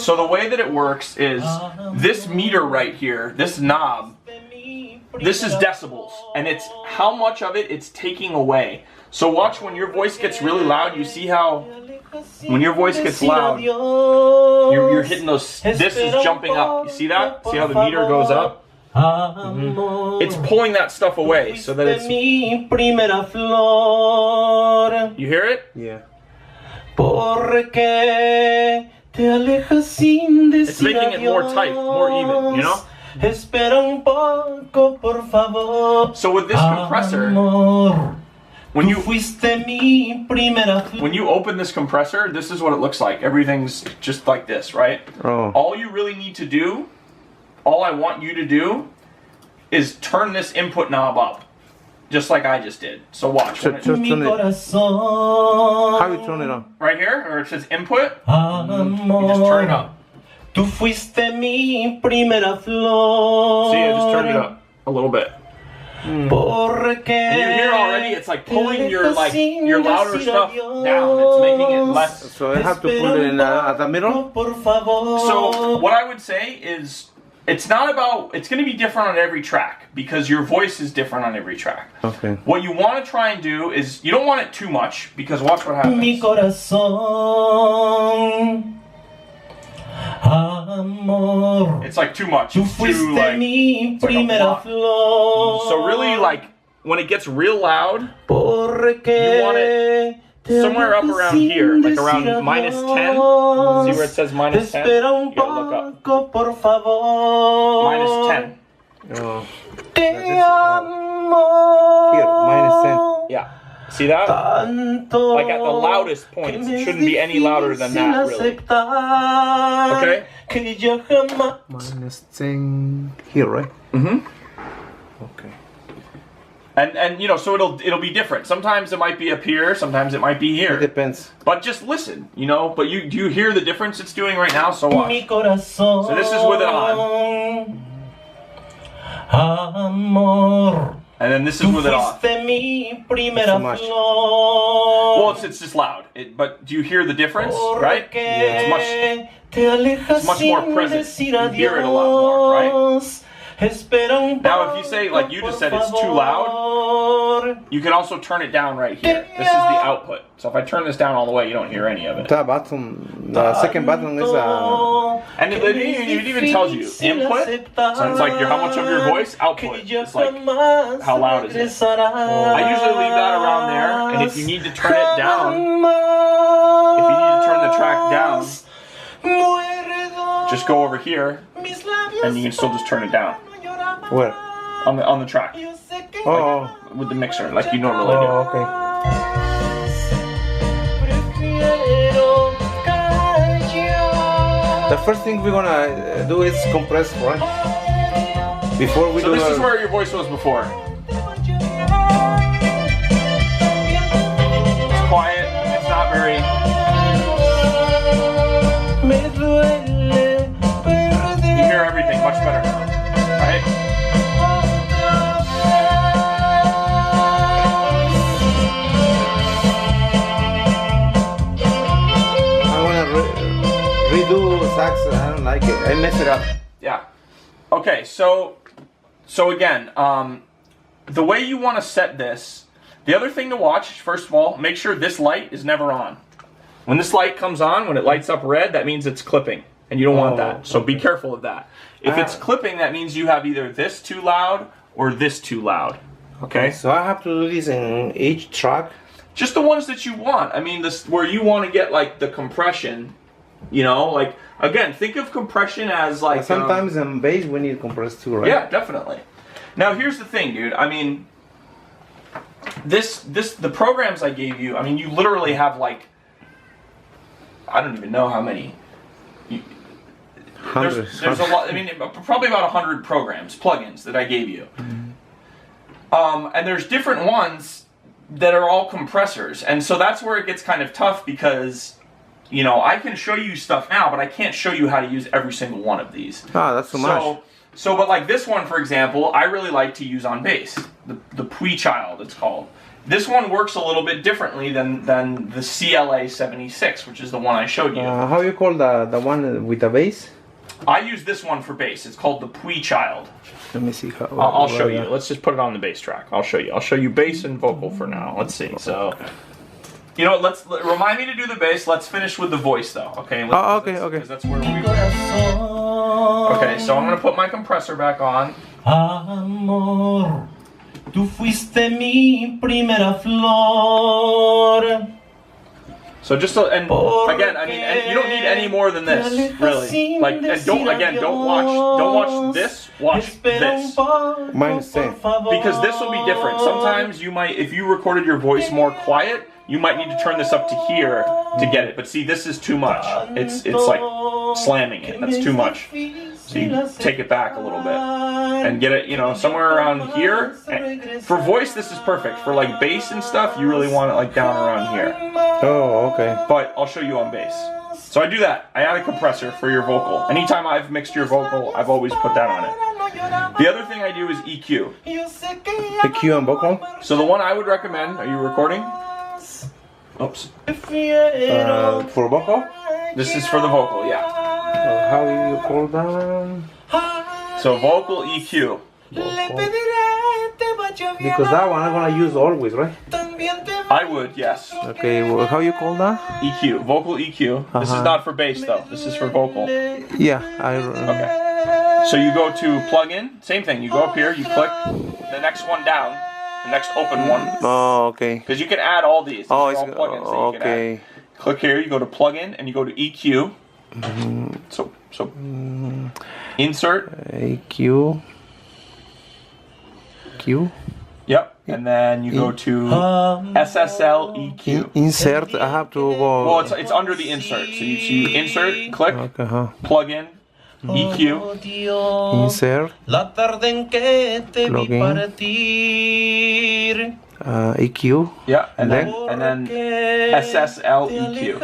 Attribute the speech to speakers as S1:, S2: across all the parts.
S1: So the way that it works is this meter right here, this knob, this is decibels, and it's how much of it it's taking away. So watch when your voice gets really loud, you see how when your voice gets loud, you're hitting those, this is jumping up. You see that? See how the meter goes up? It's pulling that stuff away so that it's... You hear it?
S2: Yeah.
S1: It's making it more tight, more even, you know? So with this compressor, when you open this compressor, this is what it looks like. Everything's just like this, right?
S2: Oh.
S1: All you really need to do, all I want you to do, is turn this input knob up. Just like I just did. So watch.
S2: Turn it. How you turn it on?
S1: Right here, or it says input. You just turn it up. See, I just turned it up a little bit. And you hear already, it's like pulling your louder stuff down. It's making it less.
S2: So I have to put it in at the middle?
S1: So what I would say is, it's not about, it's going to be different on every track because your voice is different on every track.
S2: Okay.
S1: What you want to try and do is, you don't want it too much because watch what happens. It's like too much. It's too like so really, like when it gets real loud, you want it somewhere up around here, like around -10. See where it says -10? You gotta look up. -10.
S2: Oh.
S1: Here,
S2: -10.
S1: Yeah. See that? Like at the loudest points. It shouldn't be any louder than that, really. Okay?
S2: -10 here, right?
S1: Mm-hmm.
S2: Okay.
S1: And you know, so it'll be different. Sometimes it might be up here, sometimes it might be here.
S2: It depends.
S1: But just listen, you know. But do you hear the difference it's doing right now? So watch. So this is with it on. And then this is with it off.
S2: So much.
S1: Well, it's just loud. But do you hear the difference? Right? Yeah. It's much more present. You hear it a lot more, right? Now, if you say, like you just said, it's too loud, you can also turn it down right here. This is the output. So if I turn this down all the way, you don't hear any of it.
S2: The second button is
S1: and it even tells you input. So it's like how much of your voice, output. It's like how loud is it. I usually leave that around there, and if you need to turn it down, if you need to turn the track down, just go over here, and you can still just turn it down.
S2: where?
S1: On the track.
S2: Oh.
S1: Like, with the mixer, like you normally do.
S2: Oh, okay. The first thing we're gonna do is compress, right? Before we do.
S1: So this is where your voice was before. It's quiet. It's not very. You hear everything much better now, right?
S2: Redo sax, I don't like it. I mess it up.
S1: Yeah. Okay, so again, the way you want to set this, the other thing to watch, first of all, make sure this light is never on. When this light comes on, when it lights up red, that means it's clipping, and you don't want that. So be careful of that. If it's clipping, that means you have either this too loud or this too loud. Okay?
S2: So I have to do this in each track?
S1: Just the ones that you want. I mean, this where you want to get like the compression. You know, like, again, think of compression as like...
S2: Sometimes in bass we need compress too, right?
S1: Yeah, definitely. Now, here's the thing, dude. I mean, the programs I gave you, I mean, you literally have like, I don't even know how many. There's a lot, I mean, probably about 100 programs, plugins that I gave you. Mm-hmm. And there's different ones that are all compressors. And so that's where it gets kind of tough because... You know, I can show you stuff now, but I can't show you how to use every single one of these.
S2: Ah, that's so much.
S1: So, but like this one, for example, I really like to use on bass. The Pui Child, it's called. This one works a little bit differently than the CLA 76, which is the one I showed you.
S2: How you call the one with the bass?
S1: I use this one for bass. It's called the Pui Child.
S2: Let me see how.
S1: I'll show you. Let's just put it on the bass track. I'll show you. I'll show you bass and vocal for now. Let's see. So, you know what? Remind me to do the bass. Let's finish with the voice though. Okay.
S2: Okay.
S1: Because that's where we were. Okay. So I'm gonna put my compressor back on.
S3: Amor, tú fuiste mi primera flor.
S1: So just again, I mean, and you don't need any more than this, really. Like, and don't watch this. Watch this.
S2: Mine is same.
S1: Because this will be different. Sometimes you might, if you recorded your voice more quiet, you might need to turn this up to here to get it. But see, this is too much. It's like slamming it. That's too much. So you take it back a little bit and get it, you know, somewhere around here. And for voice, this is perfect. For like bass and stuff, you really want it like down around here.
S2: Oh, okay.
S1: But I'll show you on bass. So I do that. I add a compressor for your vocal. Anytime I've mixed your vocal, I've always put that on it. The other thing I do is EQ.
S2: EQ and vocal?
S1: So the one I would recommend, are you recording? Oops.
S2: For vocal?
S1: This is for the vocal, yeah.
S2: How do you call that?
S1: So vocal EQ.
S2: Vocal. Because that one I'm gonna use always, right?
S1: I would, yes.
S2: Okay, well, how you call that?
S1: EQ, vocal EQ. This is not for bass though. This is for vocal.
S2: Yeah,
S1: Okay. So you go to plug in, same thing. You go up here, you click the next one down, the next open one.
S2: Oh, okay.
S1: Because you can add all these. These are all plugins that you can
S2: okay.
S1: add. Click here, you go to plug in, and you go to EQ. So insert
S2: EQ. Q.
S1: Yep, and then you go to SSL EQ.
S2: Insert. I have to go.
S1: Well, it's under the insert. So you insert, click,
S2: Okay,
S1: plug in, EQ.
S2: Insert.
S3: La tarde en que te vi
S2: Plug in.
S3: partir.
S2: EQ.
S1: Yeah, and then SSL EQ.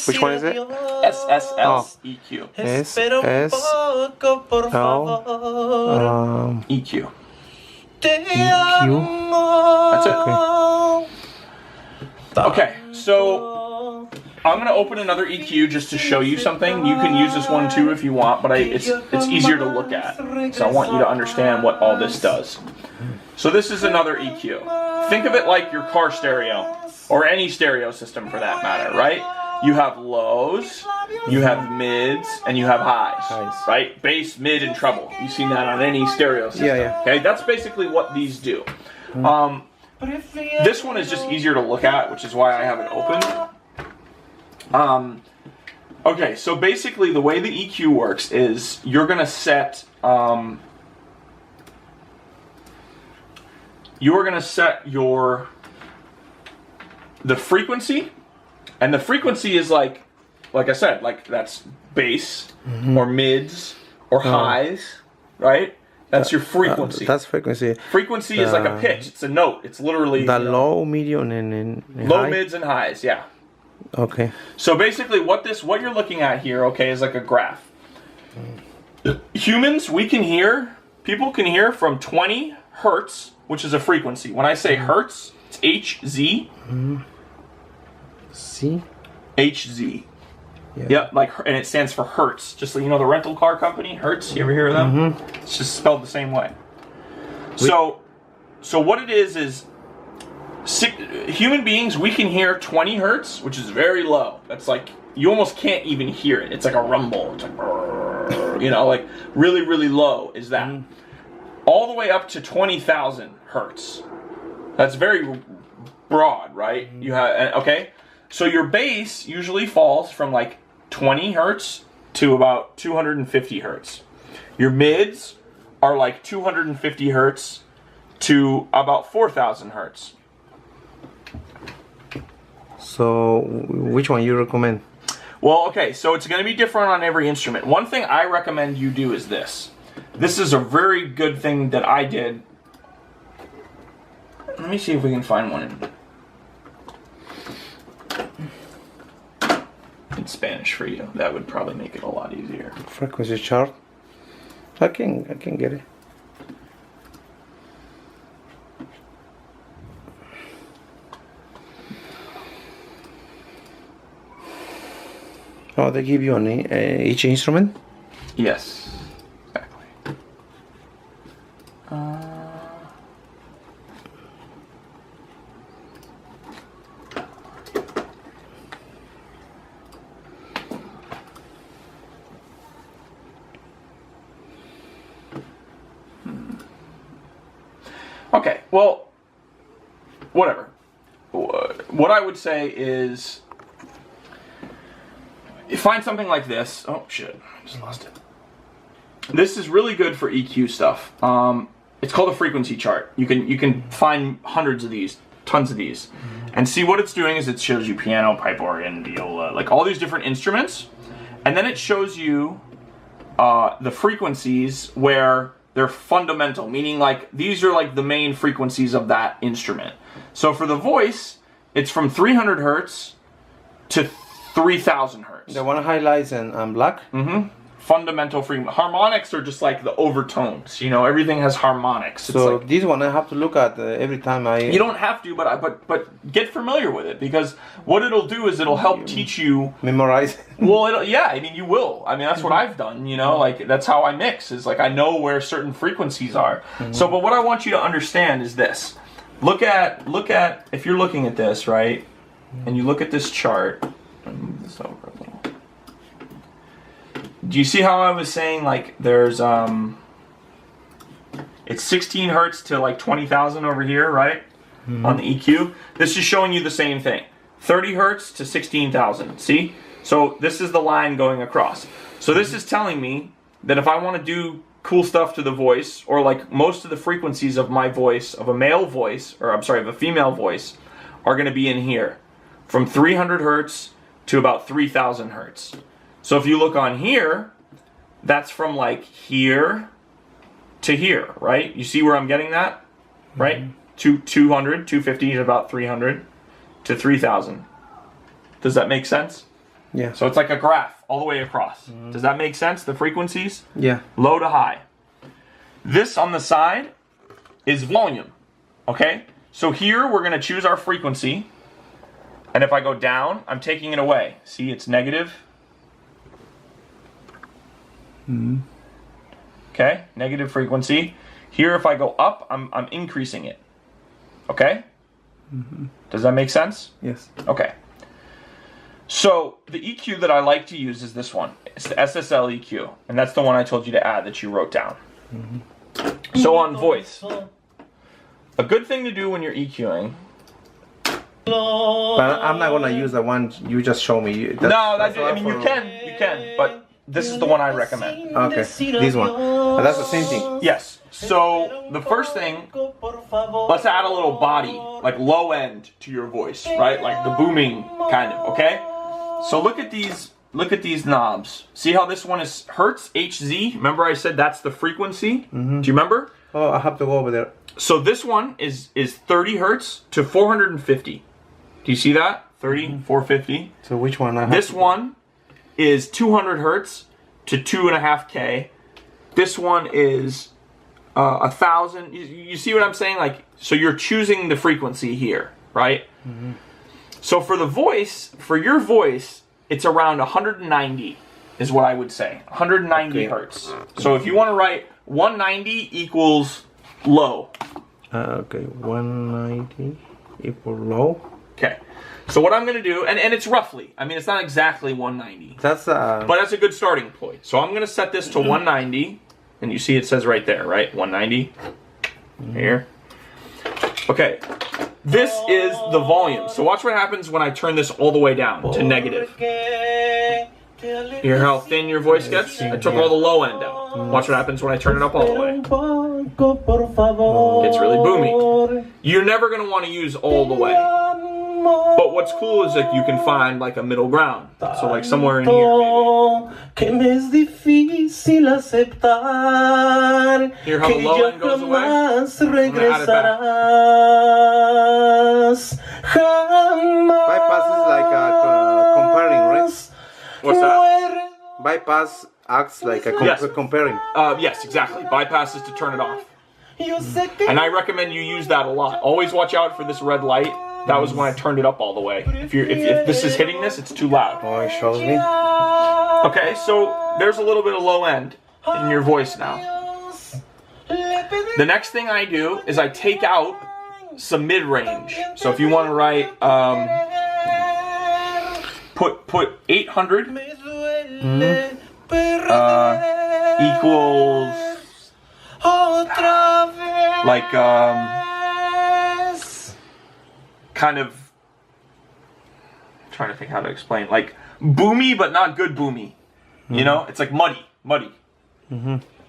S2: Which one is it?
S1: SSL EQ.
S2: S
S3: Espera un
S2: S
S3: poco, por
S2: L
S3: favor.
S1: EQ.
S2: EQ.
S1: That's it. Okay, so I'm gonna open another EQ just to show you something. You can use this one too if you want, but it's easier to look at. So I want you to understand what all this does. So this is another EQ. Think of it like your car stereo, or any stereo system for that matter, right? You have lows, you have mids, and you have highs, right? Bass, mid, and treble. You've seen that on any stereo system.
S2: Yeah.
S1: Okay, that's basically what these do. This one is just easier to look at, which is why I have it open. Okay, so basically the way the EQ works is you're gonna set the frequency, and the frequency is like I said, like that's bass or mids or highs, right? That's your frequency.
S2: That's frequency.
S1: Frequency is like a pitch. It's a note. It's literally
S2: the low, medium, and
S1: low,
S2: high?
S1: mids, and highs. Yeah.
S2: Okay.
S1: So basically, what you're looking at here, okay, is like a graph. Humans, people can hear from 20 hertz, which is a frequency. When I say hertz, it's HZ.
S2: C.
S1: HZ.
S2: Yeah.
S1: Yep, and it stands for Hertz. Just so you know, the rental car company, Hertz. You ever hear of them? It's just spelled the same way. So what it is human beings, we can hear 20 hertz, which is very low. That's like you almost can't even hear it. It's like a rumble. It's like you know, like really, really low is that. All the way up to 20,000 hertz. That's very broad, right? You have okay. So your bass usually falls from like 20 hertz to about 250 hertz. Your mids are like 250 hertz to about 4,000 hertz.
S2: So, which one you recommend?
S1: Well, okay, so it's going to be different on every instrument. One thing I recommend you do is this. This is a very good thing that I did. Let me see if we can find one in Spanish for you. That would probably make it a lot easier.
S2: Frequency chart. I can get it. Oh, they give you on each instrument?
S1: Yes, exactly. Okay, well, whatever. What I would say is, you find something like this. Oh shit, I just lost it. This is really good for EQ stuff. It's called a frequency chart. You can find hundreds of these, tons of these, and see what it's doing is it shows you piano, pipe organ, viola, like all these different instruments, and then it shows you the frequencies where they're fundamental, meaning like these are like the main frequencies of that instrument. So for the voice, it's from 300 hertz to 3000 hertz.
S2: The one highlights and black?
S1: Mm-hmm. Fundamental frequency. Harmonics are just like the overtones. You know, everything has harmonics. It's
S2: So
S1: like,
S2: this one I have to look at every time I...
S1: you don't have to, but get familiar with it, because what it'll do is it'll help teach you.
S2: memorize.
S1: Well, yeah, I mean, you will. I mean, that's what I've done, you know, like, that's how I mix, is like, I know where certain frequencies are. So, but what I want you to understand is this. Look at, if you're looking at this, right, and you look at this chart, let me move this over a little. Do you see how I was saying, like, there's, it's 16 hertz to like 20,000 over here, right, on the EQ? This is showing you the same thing. 30 hertz to 16,000, see? So this is the line going across. So this is telling me that if I want to do cool stuff to the voice, or like most of the frequencies of my voice, of a male voice, or I'm sorry, of a female voice, are going to be in here. From 300 hertz to about 3,000 hertz. So if you look on here, that's from like here to here, right? You see where I'm getting that? Right? 200, 250 is about 300 to 3,000. Does that make sense?
S2: Yeah.
S1: So it's like a graph all the way across. Does that make sense? The frequencies?
S2: Yeah.
S1: Low to high. This on the side is volume. Okay? So here we're going to choose our frequency. And if I go down, I'm taking it away. See, it's negative. Okay, negative frequency. Here, if I go up, I'm increasing it. Okay? Does that make sense?
S2: Yes.
S1: Okay. So the EQ that I like to use is this one. It's the SSL EQ, and that's the one I told you to add that you wrote down. So on voice, a good thing to do when you're EQing.
S2: But I'm not gonna use the one you just showed me.
S1: I mean, you can, but this is the one I recommend.
S2: Okay, this one. That's the same thing.
S1: Yes. So the first thing, let's add a little body, like low end to your voice, right? Like the booming kind of, okay? So look at these knobs. See how this one is hertz, HZ? Remember I said that's the frequency? Do you remember?
S2: Oh, I have to go over there.
S1: So this one is 30 hertz to 450. Do you see that? 30, 450.
S2: So which one?
S1: This one is 200 hertz to 2.5K. This one is 1,000. You see what I'm saying? Like, so you're choosing the frequency here, right? So for the voice, for your voice, it's around 190 is what I would say. 190 hertz. So if you want to write 190 equals low.
S2: Okay, 190 equal low.
S1: Okay. So what I'm going to do, and it's roughly, I mean, it's not exactly 190.
S2: That's
S1: but that's a good starting point. So I'm going to set this to 190, and you see it says right there, right? 190. Here. Okay. This is the volume. So watch what happens when I turn this all the way down to negative. You hear how thin your voice gets? I took all the low end out. Watch what happens when I turn it up all the way. It gets really boomy. You're never going to want to use all the way. But what's cool is that you can find like a middle ground. So like somewhere in here maybe. Hear how the low end goes away? I'm gonna add it back.
S2: Bypass is like comparing, right?
S1: What's that?
S2: Bypass acts like a comparing.
S1: Yes, exactly. Bypass is to turn it off. And I recommend you use that a lot. Always watch out for this red light. That was when I turned it up all the way. If this is hitting this, it's too loud.
S2: Oh, it shows me.
S1: Okay, so there's a little bit of low end in your voice now. The next thing I do is I take out some mid-range. So if you want to write, put 800 equals like kind of trying to think how to explain, like boomy but not good boomy. You know, it's like muddy.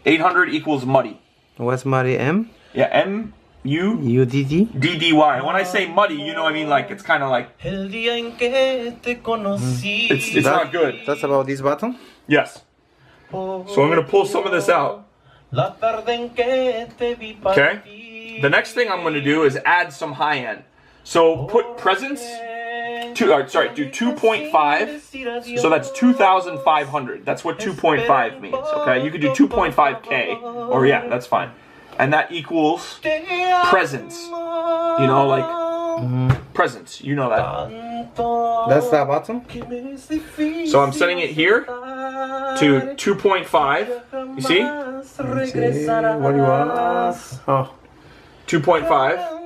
S1: 800 equals muddy.
S2: What's muddy? M?
S1: Yeah, M-U-D-D? D-D-Y. When I say muddy, you know, I mean like it's kind of like it's not good.
S2: That's about this button?
S1: Yes. So I'm gonna pull some of this out. Okay. The next thing I'm gonna do is add some high end. So put presence. Do 2.5. So that's 2,500. That's what 2.5 means. Okay. You could do 2.5K, or yeah, that's fine. And that equals presence. You know, like presence. You know that.
S2: That's the button?
S1: So I'm setting it here to 2.5. You see?
S2: Let's see. What do you want? Oh.
S1: 2.5.